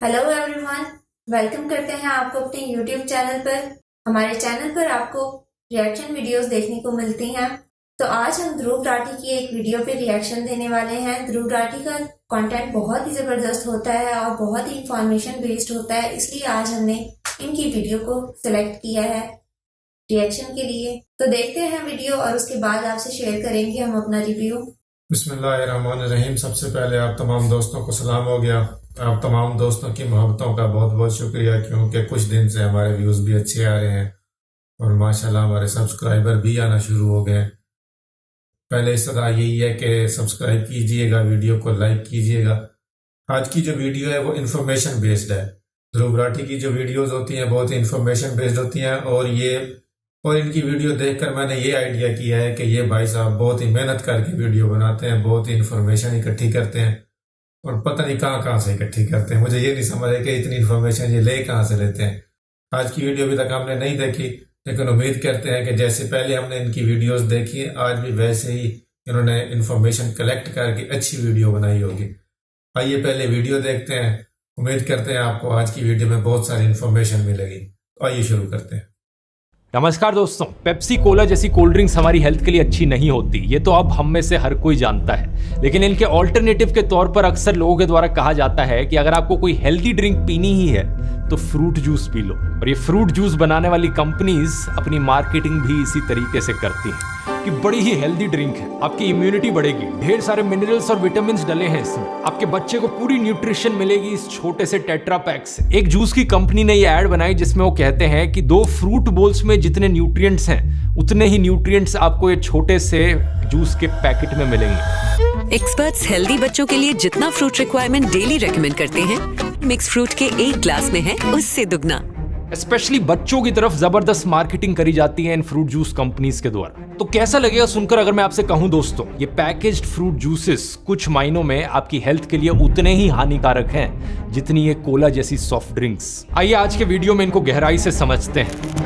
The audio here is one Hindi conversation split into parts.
हेलो एवरीवन, वेलकम करते हैं आपको अपने यूट्यूब चैनल पर। हमारे चैनल पर आपको रिएक्शन वीडियोस देखने को मिलती हैं। तो आज हम ध्रुव राठी की एक वीडियो पे रिएक्शन देने वाले हैं। ध्रुव राठी का कंटेंट बहुत ही ज़बरदस्त होता है और बहुत ही इंफॉर्मेशन बेस्ड होता है, इसलिए आज हमने इनकी वीडियो को सिलेक्ट किया है रिएक्शन के लिए। तो देखते हैं वीडियो और उसके बाद आपसे शेयर करेंगे हम अपना रिव्यू। बिस्मिल्लाहिर्रहमानिर्रहीम। सबसे पहले आप तमाम दोस्तों को सलाम हो गया। आप तमाम दोस्तों की मोहब्बतों का बहुत बहुत शुक्रिया, क्योंकि कुछ दिन से हमारे व्यूज़ भी अच्छे आ रहे हैं और माशाल्लाह हमारे सब्सक्राइबर भी आना शुरू हो गए। पहले इस्तदा यही है कि सब्सक्राइब कीजिएगा, वीडियो को लाइक कीजिएगा। आज की जो वीडियो है वो इन्फॉर्मेशन बेस्ड है। ध्रुव राठी की जो वीडियोज़ होती हैं बहुत ही इन्फॉर्मेशन बेस्ड होती हैं और इनकी वीडियो देखकर मैंने ये आइडिया किया है कि ये भाई साहब बहुत ही मेहनत करके वीडियो बनाते हैं, बहुत ही इन्फॉर्मेशन इकट्ठी करते हैं और पता नहीं कहाँ से इकट्ठी करते हैं। मुझे ये नहीं समझ है कि इतनी इन्फॉर्मेशन ये ले कहाँ से लेते हैं। आज की वीडियो अभी तक हमने नहीं देखी, लेकिन उम्मीद करते हैं कि जैसे पहले हमने इनकी वीडियोस देखी आज भी वैसे ही इन्होंने इन्फॉर्मेशन कलेक्ट करके अच्छी वीडियो बनाई होगी। आइए पहले वीडियो देखते हैं। उम्मीद करते हैं आपको आज की वीडियो में बहुत सारी इन्फॉर्मेशन मिलेगी। तो आइए शुरू करते हैं। नमस्कार दोस्तों, पेप्सी कोला जैसी कोल्ड ड्रिंक्स हमारी हेल्थ के लिए अच्छी नहीं होती, ये तो अब हम में से हर कोई जानता है। लेकिन इनके ऑल्टरनेटिव के तौर पर अक्सर लोगों के द्वारा कहा जाता है कि अगर आपको कोई हेल्दी ड्रिंक पीनी ही है तो फ्रूट जूस पी लो। और ये फ्रूट जूस बनाने वाली कंपनीज अपनी मार्केटिंग भी इसी तरीके से करती हैं कि बड़ी ही हेल्दी ड्रिंक है, आपकी इम्यूनिटी बढ़ेगी, ढेर सारे मिनरल्स और विटामिन डले हैं इसमें, आपके बच्चे को पूरी न्यूट्रिशन मिलेगी इस छोटे से टेट्रा पैक से। एक जूस की कंपनी ने ये ऐड बनाई जिसमें वो कहते हैं कि 2 फ्रूट बोल्स में जितने न्यूट्रिएंट्स हैं उतने ही न्यूट्रिएंट्स आपको ये छोटे से जूस के पैकेट में मिलेंगे। एक्सपर्ट्स हेल्दी बच्चों के लिए जितना फ्रूट रिक्वायरमेंट डेली रेकमेंड करते हैं, मिक्स फ्रूट के एक ग्लास में है उससे दुगना। स्पेशली बच्चों की तरफ जबरदस्त मार्केटिंग करी जाती है इन फ्रूट जूस कंपनीज के द्वारा। तो कैसा लगेगा सुनकर अगर मैं आपसे कहूं दोस्तों, ये पैकेज्ड फ्रूट जूसेस कुछ मायनों में आपकी हेल्थ के लिए उतने ही हानिकारक हैं जितनी ये कोला जैसी सॉफ्ट ड्रिंक्स। आइए आज के वीडियो में इनको गहराई से समझते हैं।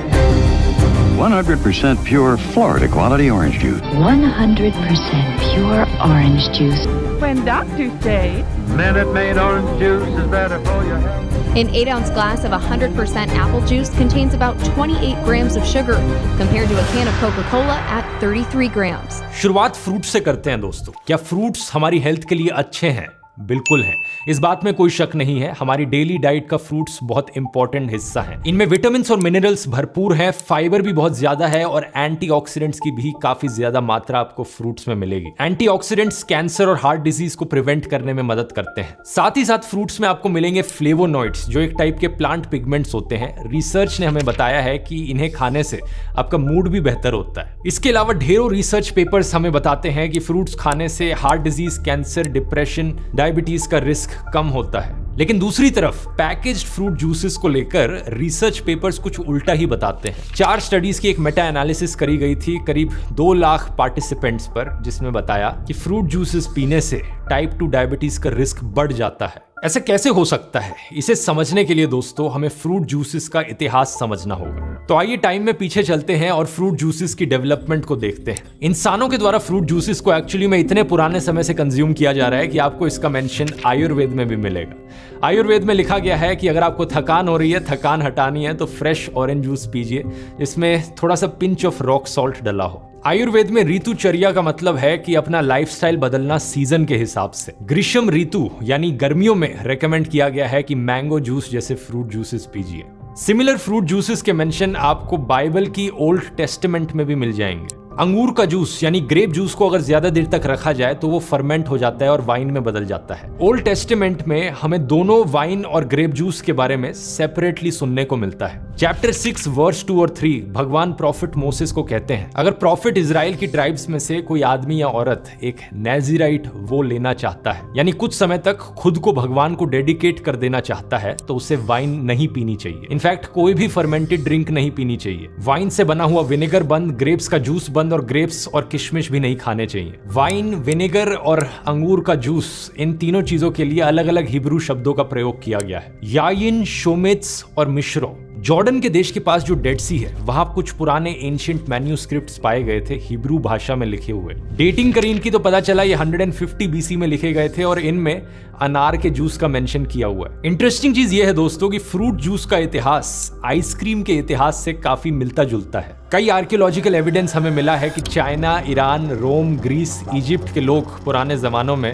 100% pure Florida quality orange juice. 100% pure orange juice. When doctors say Minute Maid orange juice is better for your health. An 8-ounce glass of 100% apple juice contains about 28 grams of sugar compared to a can of Coca-Cola at 33 grams. शुरुआत फ्रूट से करते हैं दोस्तों। क्या फ्रूट्स हमारी हेल्थ के लिए अच्छे हैं? बिल्कुल है, इस बात में कोई शक नहीं है। हमारी डेली डाइट का फ्रूट्स बहुत इंपॉर्टेंट हिस्सा है। इनमें विटामिन और मिनरल्स भरपूर है, फाइबर भी बहुत ज्यादा है और एंटीऑक्सीडेंट्स की भी काफी ज्यादा मात्रा आपको फ्रूट्स में मिलेगी। एंटीऑक्सीडेंट्स कैंसर और हार्ट डिजीज को प्रिवेंट करने में मदद करते हैं। साथ ही साथ फ्रूट्स में आपको मिलेंगे फ्लेवोनॉइड्स, जो एक टाइप के प्लांट पिगमेंट्स होते हैं। रिसर्च ने हमें बताया है कि इन्हें खाने से आपका मूड भी बेहतर होता है। इसके अलावा ढेरों रिसर्च पेपर्स हमें बताते हैं कि फ्रूट्स खाने से heart disease, cancer, depression, diabetes का रिस्क कम होता है। लेकिन दूसरी तरफ पैकेज्ड फ्रूट जूसेस को लेकर रिसर्च पेपर्स कुछ उल्टा ही बताते हैं। 4 स्टडीज की एक मेटा एनालिसिस करी गई थी करीब 2 लाख पार्टिसिपेंट्स पर, जिसमें बताया कि फ्रूट जूसेस पीने से टाइप 2 डायबिटीज का रिस्क बढ़ जाता है। ऐसा कैसे हो सकता है? इसे समझने के लिए दोस्तों हमें फ्रूट जूसेस का इतिहास समझना होगा। तो आइए टाइम में पीछे चलते हैं और फ्रूट जूसेस की डेवलपमेंट को देखते हैं। इंसानों के द्वारा फ्रूट जूसेस को एक्चुअली में इतने पुराने समय से कंज्यूम किया जा रहा है कि आपको इसका मेंशन आयुर्वेद में भी मिलेगा। आयुर्वेद में लिखा गया है कि अगर आपको थकान हो रही है, थकान हटानी है, तो फ्रेश ऑरेंज जूस पीजिए, इसमें थोड़ा सा पिंच ऑफ रॉक सॉल्ट डला हो। आयुर्वेद में ऋतुचर्या का मतलब है कि अपना लाइफस्टाइल बदलना सीजन के हिसाब से। ग्रीष्म ऋतु यानी गर्मियों में रेकमेंड किया गया है कि मैंगो जूस जैसे फ्रूट जूसेस पीजिए। सिमिलर फ्रूट जूसेस के मेंशन आपको बाइबल की ओल्ड टेस्टामेंट में भी मिल जाएंगे। अंगूर का जूस यानी ग्रेप जूस को अगर ज्यादा देर तक रखा जाए तो वो फर्मेंट हो जाता है और वाइन में बदल जाता है। ओल्ड टेस्टामेंट में हमें दोनों वाइन और ग्रेप जूस के बारे में सेपरेटली सुनने को मिलता है। चैप्टर 6 वर्स 2 और 3 भगवान प्रॉफिट मोसेस को कहते हैं, अगर प्रॉफिट इजराइल की ट्राइब्स में से कोई आदमी या औरत एक नेज़िराइट वो लेना चाहता है, यानी कुछ समय तक खुद को भगवान को डेडिकेट कर देना चाहता है, तो उसे वाइन नहीं पीनी चाहिए। इनफैक्ट कोई भी फर्मेंटेड ड्रिंक नहीं पीनी चाहिए। वाइन से बना हुआ विनेगर बंद, ग्रेप्स का जूस बंद और ग्रेप्स और किशमिश भी नहीं खाने चाहिए। वाइन, विनेगर और अंगूर का जूस, इन तीनों चीजों के लिए अलग अलग हिब्रू शब्दों का प्रयोग किया गया है, याइन, शोमेत्स और मिश्रो। जॉर्डन के देश के पास जो डेड सी है, वहां कुछ पुराने एंशिएंट मैन्यूस्क्रिप्ट्स पाए गए थे हिब्रू भाषा में लिखे हुए। डेटिंग करी इनकी तो पता चला ये 150 BC में लिखे गए थे और इनमें अनार के जूस का मेंशन किया हुआ है। इंटरेस्टिंग चीज ये है दोस्तों कि फ्रूट जूस का इतिहास आइसक्रीम के इतिहास से काफी मिलता जुलता है। कई आर्कियोलॉजिकल एविडेंस हमें मिला है कि चाइना, ईरान, रोम, ग्रीस, इजिप्ट के लोग पुराने जमानों में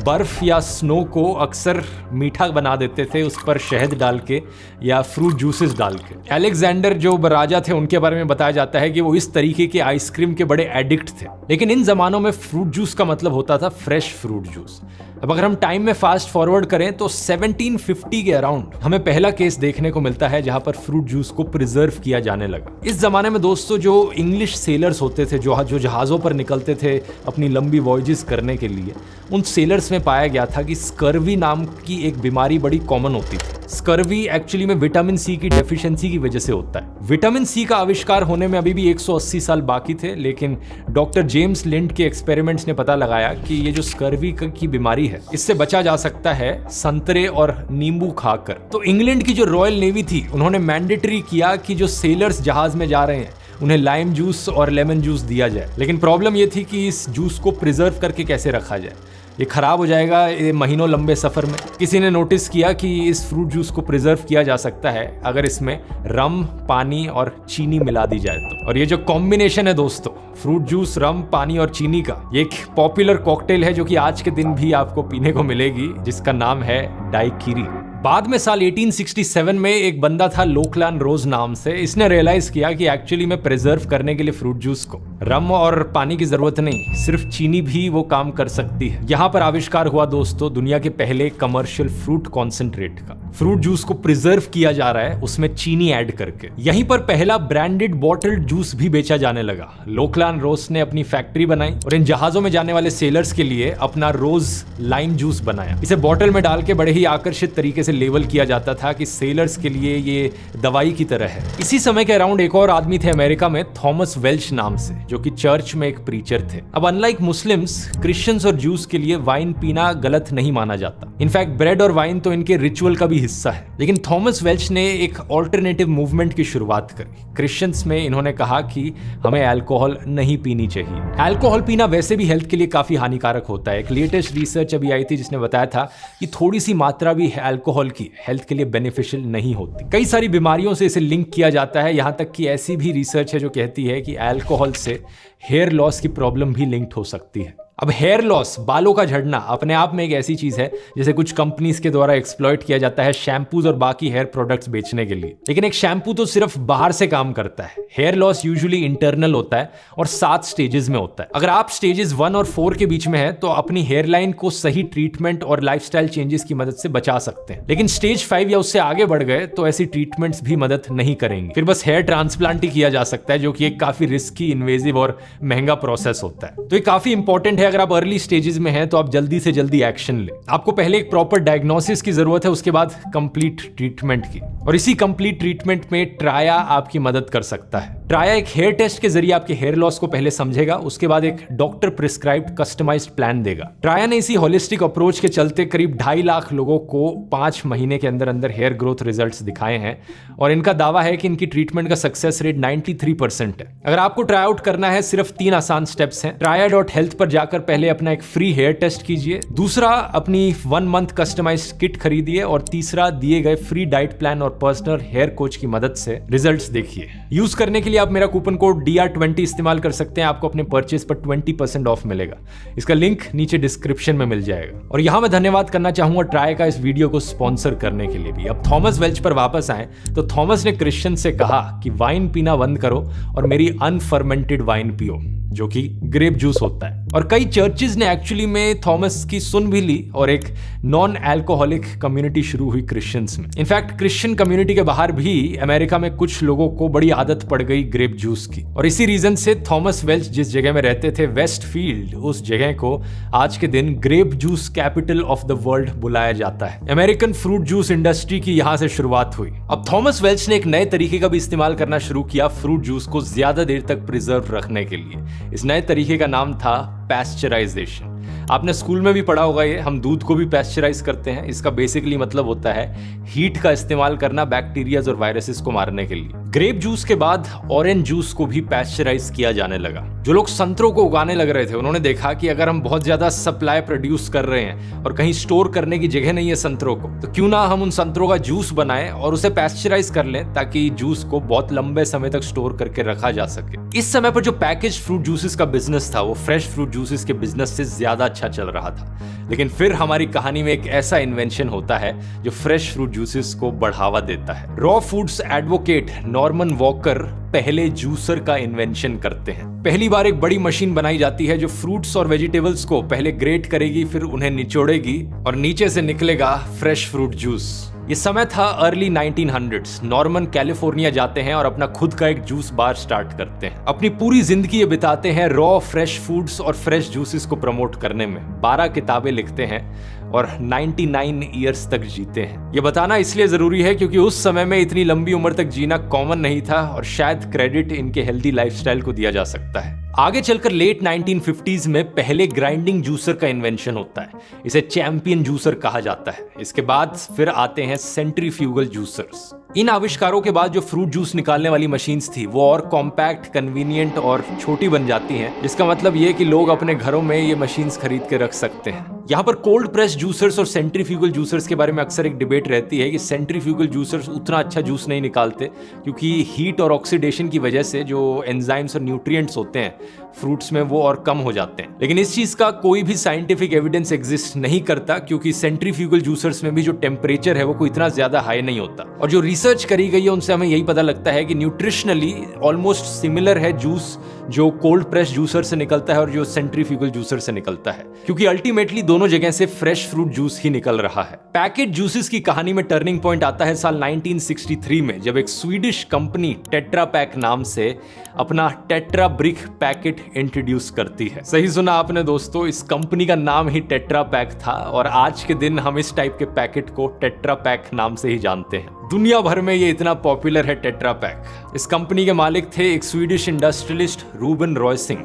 बर्फ या स्नो को अक्सर मीठा बना देते थे, उस पर शहद डाल के या फ्रूट जूसेस डाल के। अलेक्जेंडर जो राजा थे उनके बारे में बताया जाता है कि वो इस तरीके के आइसक्रीम के बड़े एडिक्ट थे। लेकिन इन जमानों में फ्रूट जूस का मतलब होता था फ्रेश फ्रूट जूस। अब अगर हम टाइम में फास्ट फॉरवर्ड करें तो 1750 के अराउंड हमें पहला केस देखने को मिलता है जहां पर फ्रूट जूस को प्रिजर्व किया जाने लगा। इस जमाने में दोस्तों जो इंग्लिश सेलर्स होते थे, जो जहाज़ों पर निकलते थे अपनी लंबी वॉयजेस करने के लिए, उन सेलर्स में पाया गया था कि स्कर्वी नाम की एक बीमारी बड़ी कॉमन होती थी। स्कर्वी एक्चुअली में विटामिन सी की डेफिशिएंसी की वजह से होता है। विटामिन सी का आविष्कार होने में अभी भी 180 साल बाकी थे, लेकिन डॉक्टर जेम्स लिंड के एक्सपेरिमेंट्स ने पता लगाया कि ये जो स्कर्वी की बीमारी है इससे बचा जा सकता है संतरे और नींबू खाकर। तो इंग्लैंड की जो रॉयल नेवी थी उन्होंने मैंडेटरी किया कि जो सेलर्स जहाज में जा रहे हैं उन्हें लाइम जूस और लेमन जूस दिया जाए। लेकिन प्रॉब्लम ये थी कि इस जूस को प्रिजर्व करके कैसे रखा जाए, ये खराब हो जाएगा ये महीनों लंबे सफर में। किसी ने नोटिस किया कि इस फ्रूट जूस को प्रिजर्व किया जा सकता है अगर इसमें रम, पानी और चीनी मिला दी जाए तो। और ये जो कॉम्बिनेशन है दोस्तों, फ्रूट जूस, रम, पानी और चीनी का, ये एक पॉपुलर कॉकटेल है जो कि आज के दिन भी आपको पीने को मिलेगी, जिसका नाम है डाइकिरी। बाद में साल 1867 में एक बंदा था लोकलान रोज नाम से, इसने रियलाइज किया कि एक्चुअली में प्रिजर्व करने के लिए फ्रूट जूस को रम और पानी की जरूरत नहीं, सिर्फ चीनी भी वो काम कर सकती है। यहाँ पर आविष्कार हुआ दोस्तों दुनिया के पहले कमर्शियल फ्रूट कॉन्सेंट्रेट का। फ्रूट जूस को प्रिजर्व किया जा रहा है उसमें चीनी ऐड करके। यहीं पर पहला ब्रांडेड बॉटल्ड जूस भी बेचा जाने लगा। लोकलान रोज ने अपनी फैक्ट्री बनाई और इन जहाजों में जाने वाले सेलर्स के लिए अपना रोज लाइम जूस बनाया। इसे बॉटल में डाल के बड़े ही आकर्षित तरीके से लेबल किया जाता था कि सेलर्स के लिए ये दवाई की तरह है। इसी समय के अराउंड एक और आदमी थे अमेरिका में, थॉमस वेल्च नाम से, जो कि चर्च में एक प्रीचर थे। अब अनलाइक मुस्लिम्स, क्रिश्चियंस और जूस के लिए वाइन पीना गलत नहीं माना जाता। इनफैक्ट ब्रेड और वाइन तो इनके रिचुअल का भी हिस्सा है। लेकिन थॉमस वेल्च ने एक ऑल्टरनेटिव मूवमेंट की शुरुआत करी। क्रिश्चियंस में इन्होंने कहा कि हमें अल्कोहल नहीं पीनी चाहिए। अल्कोहल पीना वैसे भी हेल्थ के लिए काफी हानिकारक होता है। एक लेटेस्ट रिसर्च अभी आई थी जिसने बताया था कि थोड़ी सी मात्रा भी अल्कोहल की हेल्थ के लिए बेनिफिशियल नहीं होती। कई सारी बीमारियों से इसे लिंक किया जाता है, यहां तक कि ऐसी भी रिसर्च है जो कहती है कि अल्कोहल से हेयर लॉस की प्रॉब्लम भी लिंक्ड हो सकती है। अब हेयर लॉस, बालों का झड़ना, अपने आप में एक ऐसी चीज है जिसे कुछ कंपनीज के द्वारा एक्सप्लॉइट किया जाता है शैम्पूज और बाकी हेयर प्रोडक्ट्स बेचने के लिए। लेकिन एक शैम्पू तो सिर्फ बाहर से काम करता है। हेयर लॉस यूजुअली इंटरनल होता है और 7 स्टेजेस में होता है। अगर आप स्टेजेस 1 और 4 के बीच में है तो अपनी हेयरलाइन को सही ट्रीटमेंट और लाइफस्टाइल चेंजेस की मदद से बचा सकते हैं। लेकिन स्टेज 5 या उससे आगे बढ़ गए तो ऐसी ट्रीटमेंट्स भी मदद नहीं करेंगे, फिर बस हेयर ट्रांसप्लांट ही किया जा सकता है, जो कि एक काफी रिस्की, इन्वेजिव और महंगा प्रोसेस होता है। तो ये काफी इंपॉर्टेंट है। अगर आप अर्ली स्टेजेस में हैं तो आप जल्दी से जल्दी एक्शन लें। आपको पहले एक प्रॉपर डायग्नोसिस की जरूरत है, उसके बाद कंप्लीट ट्रीटमेंट की, और इसी कंप्लीट ट्रीटमेंट में ट्राया आपकी मदद कर सकता है। ट्राया एक हेयर टेस्ट के जरिए आपके हेयर लॉस को पहले समझेगा, उसके बाद एक डॉक्टर प्रिस्क्राइब्ड कस्टमाइज्ड प्लान देगा। ट्राया ने इसी होलिस्टिक अप्रोच के चलते करीब 2.5 लाख लोगों को 5 महीने के अंदर अंदर हेयर ग्रोथ रिजल्ट्स दिखाए हैं, और इनका दावा है कि इनकी ट्रीटमेंट का सक्सेस रेट 93% है। अगर आपको ट्राई आउट करना है, सिर्फ 3 आसान स्टेप्स हैं। traya.health पर जाकर पहले अपना एक फ्री हेयर टेस्ट कीजिए, दूसरा अपनी 1 मंथ कस्टमाइज्ड किट खरीदिए, और तीसरा दिए गए फ्री डाइट प्लान और पर्सनल हेयर कोच की मदद से रिजल्ट्स देखिए। यूज करने के लिए आप मेरा कूपन कोड DR20 इस्तेमाल कर सकते हैं। आपको अपने परचेज पर 20% ऑफ मिलेगा। इसका लिंक नीचे डिस्क्रिप्शन में मिल जाएगा। और यहां मैं धन्यवाद करना चाहूंगा ट्राई का इस वीडियो को स्पॉन्सर करने के लिए भी। अब थॉमस वेल्च पर वापस आए तो थॉमस ने क्रिश्चियन से कहा कि वाइन पीना बंद करो और मेरी अनफर्मेंटेड वाइन पियो, जो कि ग्रेप जूस होता है। और कई चर्चेज ने एक्चुअली में थॉमस की सुन भी ली और एक नॉन अल्कोहलिक कम्युनिटी शुरू हुई क्रिश्चियंस में। इनफैक्ट क्रिश्चियन कम्युनिटी के बाहर भी अमेरिका में कुछ लोगों को बड़ी आदत पड़ गई ग्रेप जूस की, और इसी रीजन से थॉमस वेल्च जिस जगह में रहते थे, वेस्टफील्ड, उस जगह को आज के दिन grape juice capital of the world बुलाया जाता है। अमेरिकन फ्रूट जूस इंडस्ट्री की यहां से शुरुआत हुई। अब थॉमस वेल्च ने एक नए तरीके का भी इस्तेमाल करना शुरू किया फ्रूट जूस को ज्यादा देर तक प्रिजर्व रखने के लिए। इस नए तरीके का नाम था पैस्चराइजेशन। आपने स्कूल में भी पढ़ा होगा ये, हम दूध को भी पैस्चराइज करते हैं। इसका बेसिकली मतलब होता है हीट का इस्तेमाल करना बैक्टीरियाज और वायरसेस को मारने के लिए। ग्रेप जूस के बाद ऑरेंज जूस को भी पैस्चराइज किया जाने लगा। जो लोग संतरों को उगाने लग रहे थे उन्होंने देखा कि अगर हम बहुत ज्यादा सप्लाई प्रोड्यूस कर रहे हैं और कहीं स्टोर करने की जगह नहीं है संतरों को, तो क्यों ना हम उन संतरों का जूस बनाएं और उसे पैस्चराइज कर लें ताकि जूस को बहुत लंबे समय तक स्टोर करके रखा जा सके। इस समय पर जो पैकेज फ्रूट जूसेस का बिजनेस था वो फ्रेश फ्रूट जूसेस के बिजनेस से ज्यादा अच्छा चल रहा था। लेकिन फिर हमारी कहानी में एक ऐसा इन्वेंशन होता है जो फ्रेश फ्रूट जूसेस को बढ़ावा देता है। Raw foods advocate Norman walker पहले जूसर का इन्वेंशन करते हैं। पहली बार एक बड़ी मशीन बनाई जाती है जो फ्रूट्स और वेजिटेबल्स को पहले ग्रेट करेगी, फिर उन्हें निचोड़ेगी और नीचे से निकलेगा फ्रेश फ्रूट जूस। ये समय था अर्ली 1900s। नॉर्मन कैलिफोर्निया जाते हैं और अपना खुद का एक जूस बार स्टार्ट करते हैं। अपनी पूरी जिंदगी ये बिताते हैं रॉ फ्रेश फूड्स और फ्रेश जूसेस को प्रमोट करने में। 12 किताबें लिखते हैं और 99 ईयर्स तक जीते हैं। ये बताना इसलिए जरूरी है क्योंकि उस समय में इतनी लंबी उम्र तक जीना कॉमन नहीं था और शायद क्रेडिट इनके हेल्दी लाइफस्टाइल को दिया जा सकता है। आगे चलकर लेट 1950s में पहले ग्राइंडिंग जूसर का इन्वेंशन होता है। इसे चैंपियन जूसर कहा जाता है। इसके बाद फिर आते हैं सेंट्रीफ्यूगल जूसर्स। इन आविष्कारों के बाद जो फ्रूट जूस निकालने वाली मशीन्स थी वो और कॉम्पैक्ट, कन्वीनियंट और छोटी बन जाती हैं, जिसका मतलब ये कि लोग अपने घरों में ये मशीन्स खरीद के रख सकते हैं। यहाँ पर कोल्ड प्रेस जूसर्स और सेंट्रीफ्यूगल जूसर्स के बारे में अक्सर एक डिबेट रहती है कि सेंट्रीफ्यूगल जूसर्स उतना अच्छा जूस नहीं निकालते क्योंकि हीट और ऑक्सीडेशन की वजह से जो एंजाइम्स और न्यूट्रिएंट्स होते हैं फ्रूट्स में वो और कम हो जाते हैं। लेकिन इस चीज का कोई भी साइंटिफिक एविडेंस एग्जिस्ट नहीं करता क्योंकि सेंट्रीफ्यूगल जूसर्स में भी जो टेम्परेचर है वो कोई इतना ज्यादा हाई नहीं होता। और जो रिसर्च करी गई है उनसे हमें यही पता लगता है कि न्यूट्रिशनली ऑलमोस्ट सिमिलर है जूस जो कोल्ड प्रेस जूसर से निकलता है और जो सेंट्रीफ्यूगल जूसर से निकलता है, क्योंकि अल्टीमेटली दोनों जगह से फ्रेश फ्रूट जूस ही निकल रहा है। पैकेट जूसेस की कहानी में टर्निंग पॉइंट आता है साल 1963 में, जब एक स्वीडिश कंपनी टेट्रा पैक नाम से अपना टेट्रा ब्रिक पैकेट इंट्रोड्यूस करती है। सही सुना आपने दोस्तों, इस कंपनी का नाम ही टेट्रा पैक था और आज के दिन हम इस टाइप के पैकेट को टेट्रा पैक नाम से ही जानते हैं। दुनिया भर में ये इतना पॉपुलर है टेट्रा पैक। इस कंपनी के मालिक थे एक Swedish industrialist Ruben Rausing.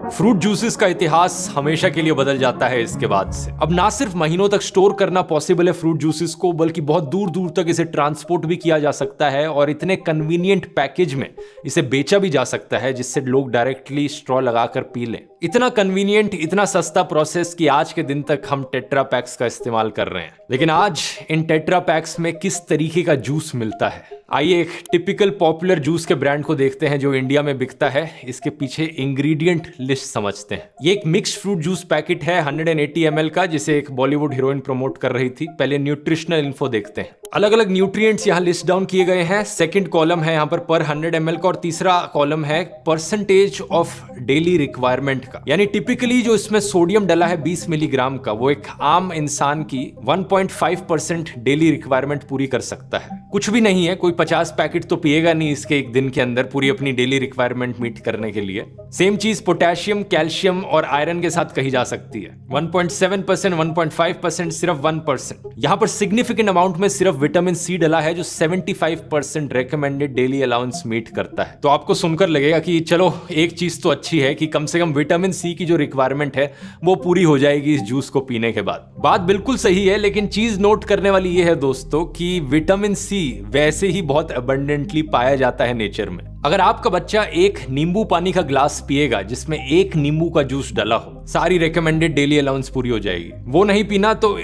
Fruit juices का इतिहास हमेशा के लिए बदल जाता है इसके बाद से। अब ना सिर्फ महीनों तक स्टोर करना पॉसिबल है फ्रूट जूसेस को, बल्कि बहुत दूर दूर तक इसे ट्रांसपोर्ट भी किया जा सकता है और इतने कन्वीनियंट पैकेज में इसे बेचा भी जा सकता है जिससे लोग डायरेक्टली स्ट्रॉ लगाकर पी लें। इतना कन्वीनियंट, इतना सस्ता प्रोसेस कि आज के दिन तक हम टेट्रा पैक्स का इस्तेमाल कर रहे हैं। लेकिन आज इन टेट्रा पैक्स में किस तरीके का जूस मिलता है, आइए एक टिपिकल पॉपुलर जूस के ब्रांड को देखते हैं जो इंडिया में बिकता है। इसके पीछे इंग्रेडिएंट लिस्ट समझते हैं। ये एक मिक्स्ड फ्रूट जूस पैकेट है 180 ml का, जिसे एक बॉलीवुड हीरोइन प्रमोट कर रही थी। पहले न्यूट्रिशनल इन्फो देखते हैं। अलग अलग न्यूट्रिएंट्स यहाँ लिस्ट डाउन किए गए हैं। सेकंड कॉलम है यहाँ पर 100 ml का और तीसरा कॉलम है परसेंटेज ऑफ डेली रिक्वायरमेंट का, यानी टिपिकली जो इसमें सोडियम डला है 20 मिलीग्राम का, वो एक आम इंसान की 1.5% डेली रिक्वायरमेंट पूरी कर सकता है। कुछ भी नहीं है, कोई 50 पैकेट तो पिएगा नहीं इसके एक दिन के अंदर पूरी अपनी डेली रिक्वायरमेंट मीट करने के लिए। सेम चीज पोटेशियम, कैल्शियम और आयरन के साथ कही जा सकती है। 1.7%, 1.5%, सिर्फ 1%। यहाँ पर सिग्निफिकेंट अमाउंट में सिर्फ विटामिन सी डला है जो 75% रेकमेंडेड डेली अलाउंस मीट करता है। तो आपको सुनकर लगेगा कि चलो एक चीज तो अच्छी है कि कम से कम विटामिन सी की जो रिक्वायरमेंट है वो पूरी हो जाएगी इस जूस को पीने के बाद। बात बिल्कुल सही है, लेकिन चीज नोट करने वाली ये है दोस्तों कि विटामिन सी वैसे ही बहुत अबंडेंटली पाया जाता है नेचर में। अगर आपका बच्चा एक नींबू पानी का ग्लास पिएगा जिसमें एक नींबू का जूस डला हो, सारी रिकमेंडेड डेली अलाउंस पूरी हो जाएगी। वो नहीं पीना तो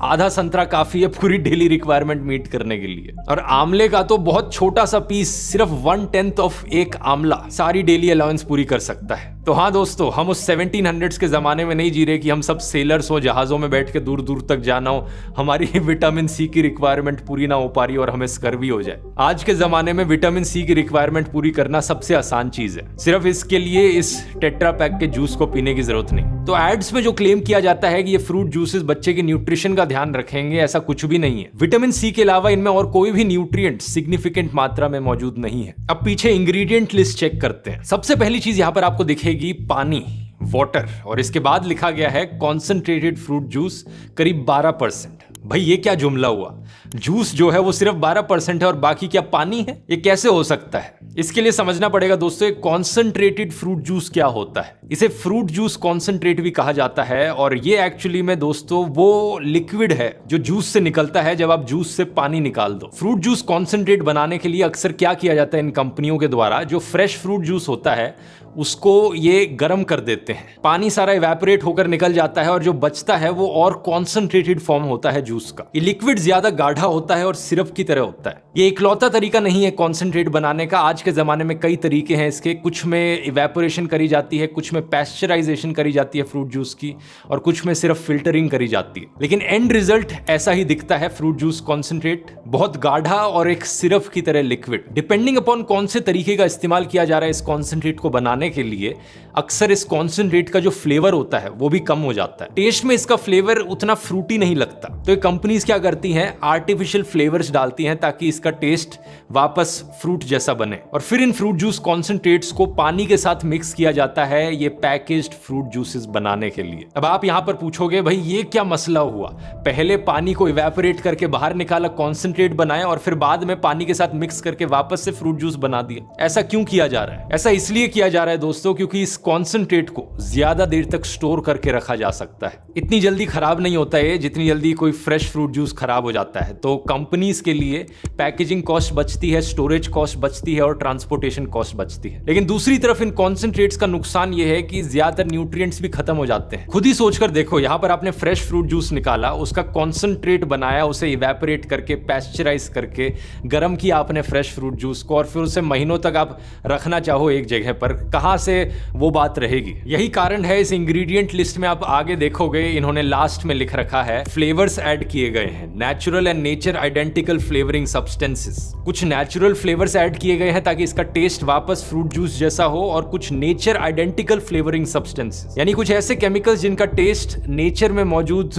आधा संतरा काफी है पूरी डेली रिक्वायरमेंट मीट करने के लिए। और आमले का तो बहुत छोटा सा पीस, सिर्फ 1/10 ऑफ एक आमला सारी डेली अलाउंस पूरी कर सकता है। तो हाँ दोस्तों, हम उस 1700s के जमाने में नहीं जी रहे कि हम सब सेलर्स हो, जहाजों में बैठ के दूर दूर तक जाना हो, हमारी विटामिन सी की रिक्वायरमेंट पूरी ना हो पा रही और हमें स्कर्वी हो जाए। आज के जमाने में विटामिन सी की रिक्वायरमेंट पूरी करना सबसे आसान चीज है। सिर्फ इसके लिए इस टेट्रा पैक के जूस को पीने की जरूरत नहीं। तो एड्स में जो क्लेम किया जाता है कि ये फ्रूट जूसेस बच्चे के न्यूट्रिशन का ध्यान रखेंगे, ऐसा कुछ भी नहीं है। विटामिन सी के अलावा इनमें और कोई भी न्यूट्रिएंट सिग्निफिकेंट मात्रा में मौजूद नहीं है। अब पीछे इंग्रेडिएंट लिस्ट चेक करते हैं। सबसे पहली चीज यहाँ पर आपको दिखेगी पानी, वाटर, और इसके बाद लिखा गया है कॉन्सेंट्रेटेड फ्रूट जूस करीब 12%। भाई ये क्या जुमला हुआ? जूस जो है वो सिर्फ 12% है और बाकी क्या पानी है? ये कैसे हो सकता है? इसके लिए समझना पड़ेगा दोस्तों एक कॉन्सेंट्रेटेड फ्रूट जूस क्या होता है। इसे फ्रूट जूस कॉन्सेंट्रेट भी कहा जाता है और ये एक्चुअली में दोस्तों वो लिक्विड है जो जूस से निकलता है जब आप जूस से पानी निकाल दो। फ्रूट जूस कॉन्सेंट्रेट बनाने के लिए अक्सर क्या किया जाता है इन कंपनियों के द्वारा, जो फ्रेश फ्रूट जूस होता है उसको ये गर्म कर देते हैं, पानी सारा इवेपोरेट होकर निकल जाता है और जो बचता है वो और कॉन्सेंट्रेटेड फॉर्म होता है जूस का। ये लिक्विड ज्यादा गाढ़ा होता है और सिरप की तरह होता है। ये इकलौता तरीका नहीं है कॉन्सेंट्रेट बनाने का, आज के जमाने में कई तरीके हैं इसके। कुछ में इवेपोरेशन करी जाती है, कुछ में पैस्चराइजेशन करी जाती है फ्रूट जूस की, और कुछ में सिर्फ फिल्टरिंग करी जाती है, लेकिन एंड रिजल्ट ऐसा ही दिखता है। फ्रूट जूस कॉन्सेंट्रेट बहुत गाढ़ा और एक सिरप की तरह लिक्विड। डिपेंडिंग अपॉन कौन से तरीके का इस्तेमाल किया जा रहा है इस कॉन्सेंट्रेट को बनाने के लिए, अक्सर इस कॉन्सेंट्रेट का जो फ्लेवर होता है वो भी कम हो जाता है। टेस्ट में इसका फ्लेवर उतना फ्रूटी नहीं लगता, तो ये कंपनीज क्या करती हैं, आर्टिफिशियल फ्लेवर्स डालती हैं ताकि इसका टेस्ट वापस फ्रूट जैसा बने। और फिर इन फ्रूट जूस कॉन्सेंट्रेट्स को पानी के साथ मिक्स किया जाता है ये पैकेज्ड फ्रूट जूसेस बनाने के लिए। अब आप यहां पर पूछोगे भाई ये क्या मसला हुआ, पहले पानी को इवेपोरेट करके बाहर निकाला, कॉन्सेंट्रेट बनाया और फिर बाद में पानी के साथ मिक्स करके वापस से फ्रूट जूस बना दिया। ऐसा क्यों किया जा रहा है? ऐसा इसलिए किया जा रहा है दोस्तों क्योंकि इस कॉन्सेंट्रेट को ज्यादा देर तक स्टोर करके रखा जा सकता है। इतनी जल्दी खराब नहीं होता है जितनी जल्दी कोई फ्रेश फ्रूट जूस खराब हो जाता है। तो कंपनीज के लिए पैकेजिंग कॉस्ट बचती है, स्टोरेज कॉस्ट बचती है और ट्रांसपोर्टेशन कॉस्ट बचती है। लेकिन दूसरी तरफ इन कॉन्सेंट्रेट्स का नुकसान यह है कि ज्यादातर न्यूट्रिएंट्स भी खत्म हो जाते हैं। खुद ही सोचकर देखो, यहां पर आपने फ्रेश फ्रूट जूस निकाला, उसका कॉन्सेंट्रेट बनाया, उसे इवेपोरेट करके पैस्चराइज करके गर्म किया आपने फ्रेश फ्रूट जूस को, और फिर उसे महीनों तक आप रखना चाहो एक जगह पर, कहां से वो बात रहेगी। यही कारण है इस इंग्रेडिएंट लिस्ट में आप आगे देखोगे इन्होंने लास्ट में लिख रखा है फ्लेवर्स ऐड किए गए हैं, natural and nature identical flavouring substances. कुछ नेचुरल फ्लेवर्स ऐड किए गए हैं ताकि इसका टेस्ट वापस फ्रूट जूस जैसा हो, और कुछ नेचर आइडेंटिकल फ्लेवरिंग सब्सटेंसेस यानी कुछ ऐसे केमिकल्स जिनका टेस्ट नेचर में मौजूद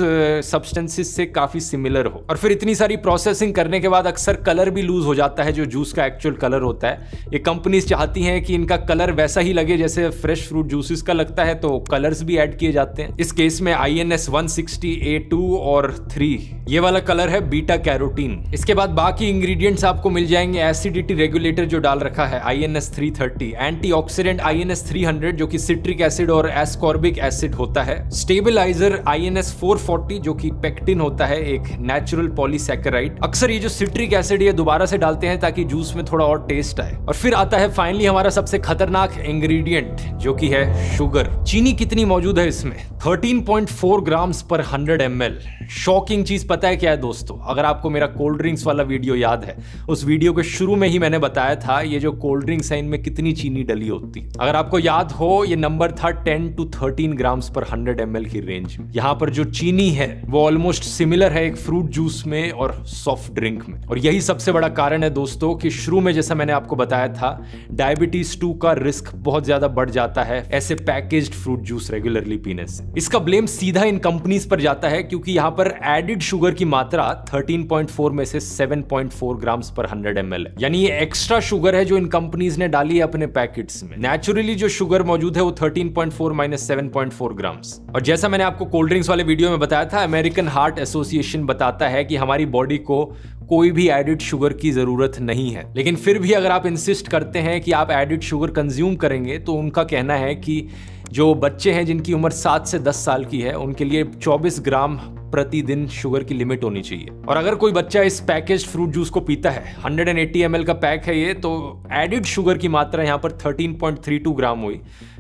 सब्सटेंसेस से काफी सिमिलर हो। और फिर इतनी सारी प्रोसेसिंग करने के बाद अक्सर कलर भी लूज हो जाता है जो जूस का एक्चुअल कलर होता है। ये कंपनीज चाहती हैं कि इनका कलर वैसा ही लगे जैसे फ्रेश फ्रूट जूसेस का लगता है, तो कलर्स भी ऐड किए जाते हैं। इस केस में INS 160 A2 और 3 ये वाला कलर है बीटा कैरोटीन। इसके बाद बाकी इंग्रेडिएंट्स आपको मिल जाएंगे। एसिडिटी रेगुलेटर जो डाल रखा है INS 330, एंटीऑक्सीडेंट INS 300 जो कि सिट्रिक एसिड और एस्कॉर्बिक एसिड होता है, स्टेबलाइजर INS 440 जो कि पेक्टिन होता है, एक नेचुरल पॉलीसैकेराइड। अक्सर ये जो सिट्रिक एसिड ये दोबारा से डालते हैं ताकि जूस में थोड़ा और टेस्ट आए। और फिर आता है फाइनली हमारा सबसे खतरनाक इंग्रेडिएंट जो कि है शुगर। चीनी कितनी मौजूद है इसमें? 13.4 ग्राम्स पर 100 ml। शॉकिंग चीज पता है क्या है दोस्तों? अगर आपको मेरा कोल्ड ड्रिंक्स वाला वीडियो याद है, उस वीडियो के शुरू में ही मैंने बताया था ये जो कोल्ड ड्रिंक्स है इनमें कितनी चीनी डली होती। अगर आपको याद हो ये नंबर था 10 to 13 ग्राम्स पर 100 ml की रेंज में। यहाँ पर जो चीनी है वो ऑलमोस्ट सिमिलर है एक फ्रूट जूस में और सॉफ्ट ड्रिंक में। और यही सबसे बड़ा कारण है दोस्तों कि शुरू में जैसा मैंने आपको बताया था, डायबिटीज 2 का रिस्क बहुत ज्यादा बढ़ जाता है ऐसे पैकेज्ड फ्रूट जूस रेगुलरली पीने से। इसका ब्लेम सीधा इन कंपनीज पर जाता है क्योंकि यहाँ पर एडिड शुगर की मात्रा 13.4 में से 7.4 ग्राम्स पर 100 ml है, यानी ये एक्स्ट्रा शुगर है जो इन कंपनीज ने डाली है अपने पैकेट्स में। नेचुरली जो शुगर मौजूद है वो 13.4 माइनस 7.4 ग्राम्स। और जैसा मैंने आपको कोल्ड ड्रिंक्स वाले वीडियो में बताया था, अमेरिकन हार्ट एसोसिएशन बताता है कि हमारी बॉडी को कोई भी एडिड शुगर की जरूरत नहीं है, लेकिन फिर भी अगर आप इंसिस्ट करते हैं कि आप एडिड शुगर कंज्यूम करेंगे तो उनका कहना है कि जो बच्चे हैं जिनकी उम्र 7 से 10 साल की है उनके लिए 24 ग्राम प्रतिदिन शुगर की लिमिट होनी चाहिए। और अगर कोई बच्चा इस पैकेज्ड फ्रूट जूस को पीता है, 180 ml का पैक है ये, तो एडिड शुगर की मात्रा यहाँ पर 13.32 ग्राम हुई,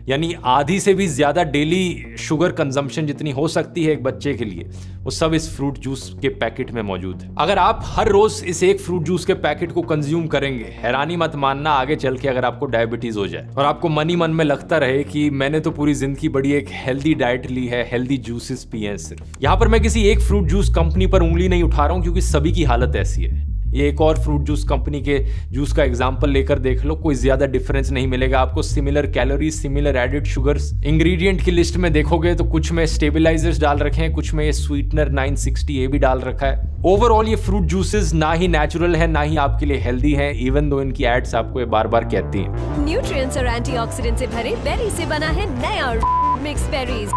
यानी आधी से भी ज्यादा डेली शुगर कंजम्पशन जितनी हो सकती है एक बच्चे के लिए, वो सब इस फ्रूट जूस के पैकेट में मौजूद है। अगर आप हर रोज इस एक फ्रूट जूस के पैकेट को कंज्यूम करेंगे, हैरानी मत मानना आगे चल के अगर आपको डायबिटीज हो जाए और आपको मन ही मन में लगता रहे कि मैंने तो पूरी जिंदगी बड़ी एक हेल्दी डाइट ली है, हेल्दी जूसेस पिए हैं सिर्फ। यहाँ पर मैं किसी एक फ्रूट जूस कंपनी पर उंगली नहीं उठा रहा हूँ क्योंकि सभी की हालत ऐसी है। ये एक और फ्रूट जूस कंपनी के जूस का एग्जांपल लेकर देख लो, कोई ज्यादा डिफरेंस नहीं मिलेगा आपको। Similar calories, similar added sugars. Ingredient की लिस्ट में देखोगे तो कुछ में स्टेबलाइजर्स डाल रखे हैं, कुछ में ये स्वीटनर 960 भी डाल रखा है। ओवरऑल ये फ्रूट जूसेस ना ही नेचुरल है ना ही आपके लिए हेल्दी है, इवन दो इनकी एड्स आपको ये बार बार कहती हैं। न्यूट्रिएंट्स और एंटीऑक्सीडेंट से भरे बेरी से बना है नया mix berries.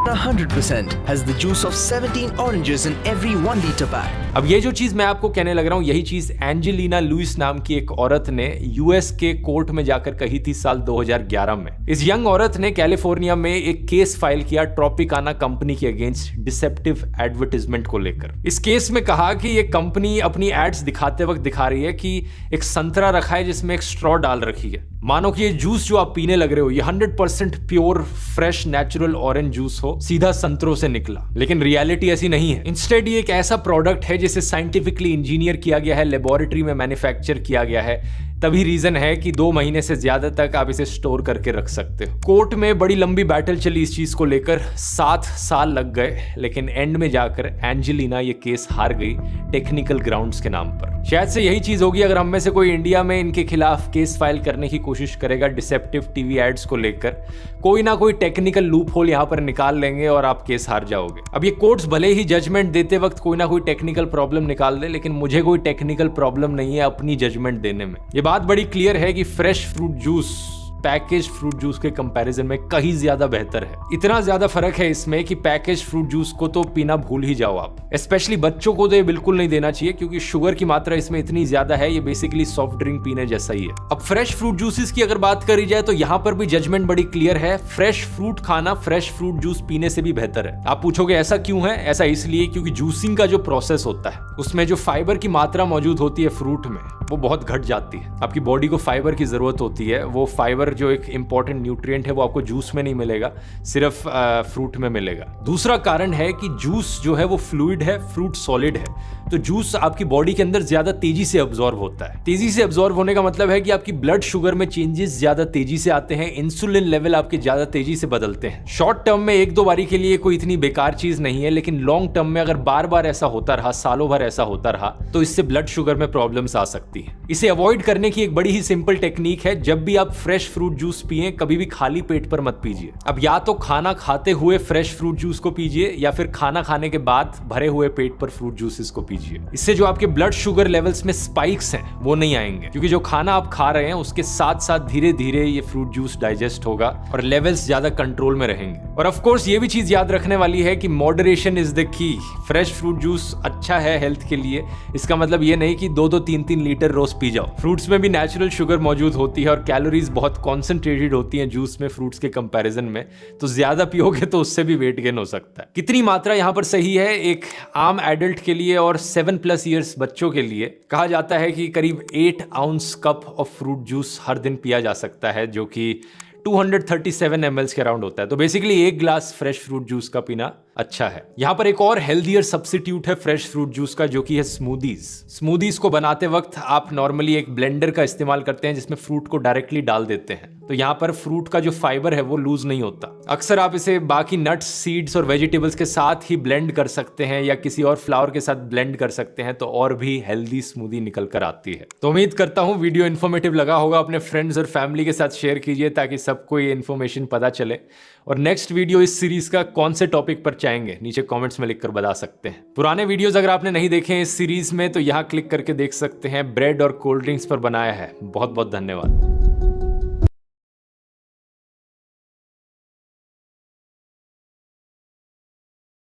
100% has the juice of 17 oranges in every 1 liter pack. अब ये जो चीज मैं आपको कहने लग रहा हूँ, यही चीज एंजेलिना लुइस नाम की एक औरत ने यूएस के कोर्ट में जाकर कही थी साल 2011 में। इस यंग औरत ने कैलिफोर्निया में एक केस फाइल किया ट्रॉपिकाना कंपनी के अगेंस्ट डिसेप्टिव एडवर्टाइजमेंट को लेकर। इस केस में कहा कि ये कंपनी अपनी एड्स दिखाते वक्त दिखा रही है कि एक संतरा रखा है जिसमें एक स्ट्रॉ डाल रखी है, मानो कि ये जूस जो आप पीने लग रहे हो ये 100% pure fresh natural orange juice हो, सीधा संतरों से निकला। लेकिन रियलिटी ऐसी नहीं है। इंस्टेड ये एक ऐसा प्रोडक्ट है जिसे साइंटिफिकली इंजीनियर किया गया है, लेबोरेटरी में मैन्युफैक्चर किया गया है, तभी रीजन है कि 2 महीने से ज्यादा तक आप इसे स्टोर करके रख सकते हो। कोर्ट में बड़ी लंबी बैटल चली इस चीज को लेकर, 7 साल लग गए, लेकिन एंड में जाकर एंजेलिना ये केस हार गई टेक्निकल ग्राउंड्स के नाम पर। शायद से यही चीज होगी अगर हम में से कोई इंडिया में इनके खिलाफ केस फाइल करने की कोशिश करेगा डिसेप्टिव टीवी एड्स को लेकर, कोई ना कोई टेक्निकल लूप होल यहाँ पर निकाल लेंगे और आप केस हार जाओगे। अब ये कोर्ट्स भले ही जजमेंट देते वक्त कोई ना कोई टेक्निकल प्रॉब्लम निकाल दे, लेकिन मुझे कोई टेक्निकल प्रॉब्लम नहीं है अपनी जजमेंट देने में। ये बात बड़ी क्लियर है कि fresh fruit juice package fruit juice के कंपैरिजन में कहीं ज्यादा बेहतर है। इतना ज्यादा फर्क है इसमें कि पैकेज फ्रूट जूस को तो पीना भूल ही जाओ आप। स्पेशली बच्चों को तो ये बिल्कुल नहीं देना चाहिए क्योंकि शुगर की मात्रा इसमें इतनी ज्यादा है, ये बेसिकली सॉफ्ट ड्रिंक पीने जैसा ही है। अब फ्रेश फ्रूट जूसेस की अगर बात करी जाए तो यहाँ पर भी जजमेंट बड़ी क्लियर है। फ्रेश फ्रूट खाना फ्रेश फ्रूट जूस पीने से भी बेहतर है। आप पूछोगे ऐसा क्यों है? ऐसा इसलिए क्योंकि जूसिंग का जो प्रोसेस होता है उसमें जो फाइबर की मात्रा मौजूद होती है फ्रूट में वो बहुत घट जाती है। आपकी बॉडी को फाइबर की जरूरत होती है, वो फाइबर जो एक इंपॉर्टेंट न्यूट्रिएंट है वो आपको जूस में नहीं मिलेगा, सिर्फ फ्रूट में मिलेगा। दूसरा कारण है कि जूस जो है वो फ्लूइड है, फ्रूट सॉलिड है, तो जूस आपकी बॉडी के अंदर ज्यादा तेजी से अब्सॉर्ब होता है। तेजी से अब्सॉर्ब होने का मतलब है कि आपकी ब्लड शुगर में चेंजेस ज्यादा तेजी से आते हैं, इंसुलिन लेवल आपके ज्यादा तेजी से बदलते हैं। शॉर्ट टर्म में 1-2 बारी के लिए कोई इतनी बेकार चीज नहीं है, लेकिन लॉन्ग टर्म में अगर बार बार ऐसा होता रहा, सालों भर ऐसा होता रहा, तो इससे ब्लड शुगर में प्रॉब्लम्स आ सकती है। इसे अवॉइड करने की एक बड़ी ही सिंपल टेक्निक है, जब भी आप फ्रेश फ्रूट जूस पिए कभी भी खाली पेट पर मत पीजिए। अब या तो खाना खाते हुए फ्रेश फ्रूट जूस को पीजिए या फिर खाना खाने के बाद भरे हुए पेट पर फ्रूट जूसेस को पीजिए। इससे जो आपके ब्लड शुगर लेवल्स में स्पाइक्स हैं वो नहीं आएंगे, क्योंकि जो खाना आप खा रहे हैं उसके साथ साथ धीरे धीरे ये फ्रूट जूस डाइजेस्ट होगा और लेवल्स ज्यादा कंट्रोल में रहेंगे। और ऑफ कोर्स ये भी चीज याद रखने वाली है कि moderation is the key. Fresh fruit juice अच्छा है हेल्थ के लिए, इसका मतलब ये नहीं कि 2-2, 3-3 लीटर रोज पी जाओ। फ्रूट्स में भी नेचुरल शुगर मौजूद होती है और कैलोरीज बहुत कॉन्सेंट्रेटेड होती हैं जूस में फ्रूट्स के कंपैरिजन में, तो ज्यादा पियोगे तो उससे भी वेट गेन हो सकता है। कितनी मात्रा यहाँ पर सही है एक आम एडल्ट के लिए और 7+ ईयर्स बच्चों के लिए? कहा जाता है कि करीब 8 ounce cup of fruit juice हर दिन पिया जा सकता है, जो कि 237 ml के अराउंड होता है। तो basically 1 glass fresh fruit juice का पीना अच्छा है। यहाँ पर एक और हेल्दियर सब्स्टिट्यूट है फ्रेश फ्रूट जूस का, जो कि है स्मूदीज। स्मूदीज को बनाते वक्त आप नॉर्मली एक ब्लेंडर का इस्तेमाल करते हैं जिसमें फ्रूट को डायरेक्टली डाल देते हैं, तो यहाँ पर फ्रूट का जो फाइबर है वो लूज नहीं होता। अक्सर आप इसे बाकी नट्स, सीड्स और वेजिटेबल्स के साथ ही ब्लेंड कर सकते हैं या किसी और फ्लावर के साथ ब्लेंड कर सकते हैं, तो और भी हेल्दी स्मूदी निकल कर आती है। तो उम्मीद करता हूँ वीडियो इन्फॉर्मेटिव लगा होगा। अपने फ्रेंड्स और फैमिली के साथ शेयर कीजिए ताकि सबको ये इन्फॉर्मेशन पता चले। और नेक्स्ट वीडियो इस सीरीज का कौन से टॉपिक पर चाहेंगे नीचे कमेंट्स में लिखकर बता सकते हैं। पुराने वीडियोस अगर आपने नहीं देखे हैं इस सीरीज में तो यहाँ क्लिक करके देख सकते हैं। ब्रेड और कोल्ड ड्रिंक्स पर बनाया है। बहुत बहुत धन्यवाद।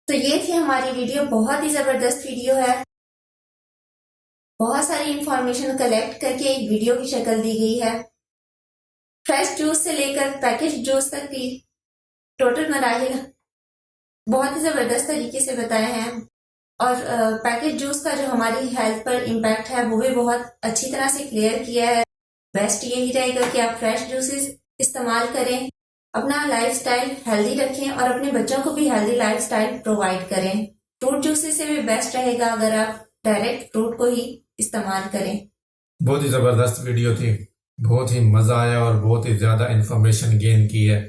तो ये थी हमारी वीडियो, बहुत ही जबरदस्त वीडियो है। बहुत सारी इंफॉर्मेशन कलेक्ट करके एक वीडियो की शक्ल दी गई है। फ्रेश जूस से लेकर पैकेज जूस तक की टोटल मराहिल बहुत ही जबरदस्त तरीके से बताए हैं। और पैकेज जूस का जो हमारी हेल्थ पर इम्पैक्ट है वो भी बहुत अच्छी तरह से क्लियर किया है। बेस्ट यही रहेगा कि आप फ्रेश जूसेस इस्तेमाल करें, अपना लाइफस्टाइल हेल्दी रखें और अपने बच्चों को भी हेल्दी लाइफस्टाइल प्रोवाइड करें। फ्रूट जूसेस से भी बेस्ट रहेगा अगर आप डायरेक्ट फ्रूट को ही इस्तेमाल करें। बहुत ही जबरदस्त वीडियो थी, बहुत ही मजा आया और बहुत ही ज्यादा इंफॉर्मेशन गेन की है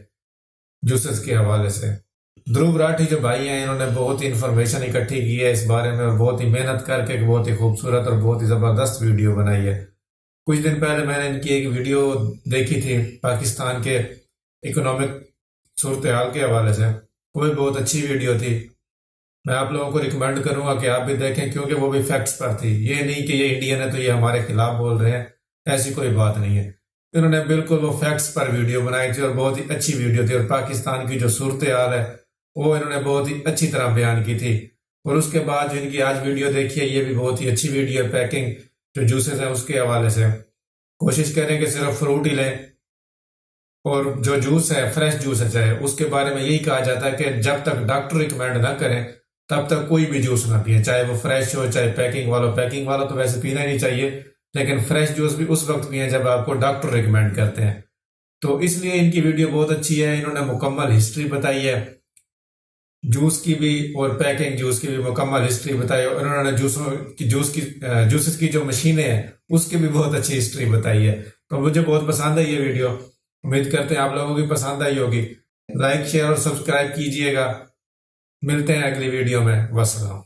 जूसेस के हवाले से। ध्रुव राठी जो भाई हैं इन्होंने बहुत ही इंफॉर्मेशन इकट्ठी की है इस बारे में और बहुत ही मेहनत करके एक बहुत ही खूबसूरत और बहुत ही जबरदस्त वीडियो बनाई है। कुछ दिन पहले मैंने इनकी एक वीडियो देखी थी पाकिस्तान के इकोनॉमिक सूरत हाल के हवाले से, वो भी बहुत अच्छी वीडियो थी। मैं आप लोगों को रिकमेंड करूंगा कि आप भी देखें क्योंकि वो भी फैक्ट्स पर थी। ये नहीं कि ये इंडियन है तो ये हमारे खिलाफ बोल रहे हैं, ऐसी कोई बात नहीं है। इन्होंने बिल्कुल वो फैक्ट्स पर वीडियो बनाई थी और बहुत ही अच्छी वीडियो थी। और पाकिस्तान की जो सूरत हाल है वो इन्होंने बहुत ही अच्छी तरह बयान की थी। और उसके बाद जो इनकी आज वीडियो देखी है, ये भी बहुत ही अच्छी वीडियो है, पैकिंग जो जूसेस है उसके हवाले से। कोशिश करें कि सिर्फ फ्रूट ही लें, और जो जूस है फ्रेश जूस है चाहे, उसके बारे में यही कहा जाता है कि जब तक डॉक्टर रिकमेंड ना करें तब तक कोई भी जूस ना पिए, चाहे वो फ्रेश हो चाहे पैकिंग वाला तो वैसे पीना ही नहीं चाहिए, लेकिन फ्रेश जूस भी उस वक्त पिए जब आपको डॉक्टर रिकमेंड करते हैं। तो इसलिए इनकी वीडियो बहुत अच्छी है, इन्होंने मुकम्मल हिस्ट्री बताई है जूस की भी और पैकिंग जूस की भी मुकम्मल हिस्ट्री बताई, और उन्होंने जूसेस की जो मशीनें हैं उसकी भी बहुत अच्छी हिस्ट्री बताई है। तो मुझे बहुत पसंद है ये वीडियो, उम्मीद करते हैं आप लोगों की पसंद आई होगी। लाइक शेयर और सब्सक्राइब कीजिएगा। मिलते हैं अगली वीडियो में। वस्सलाम।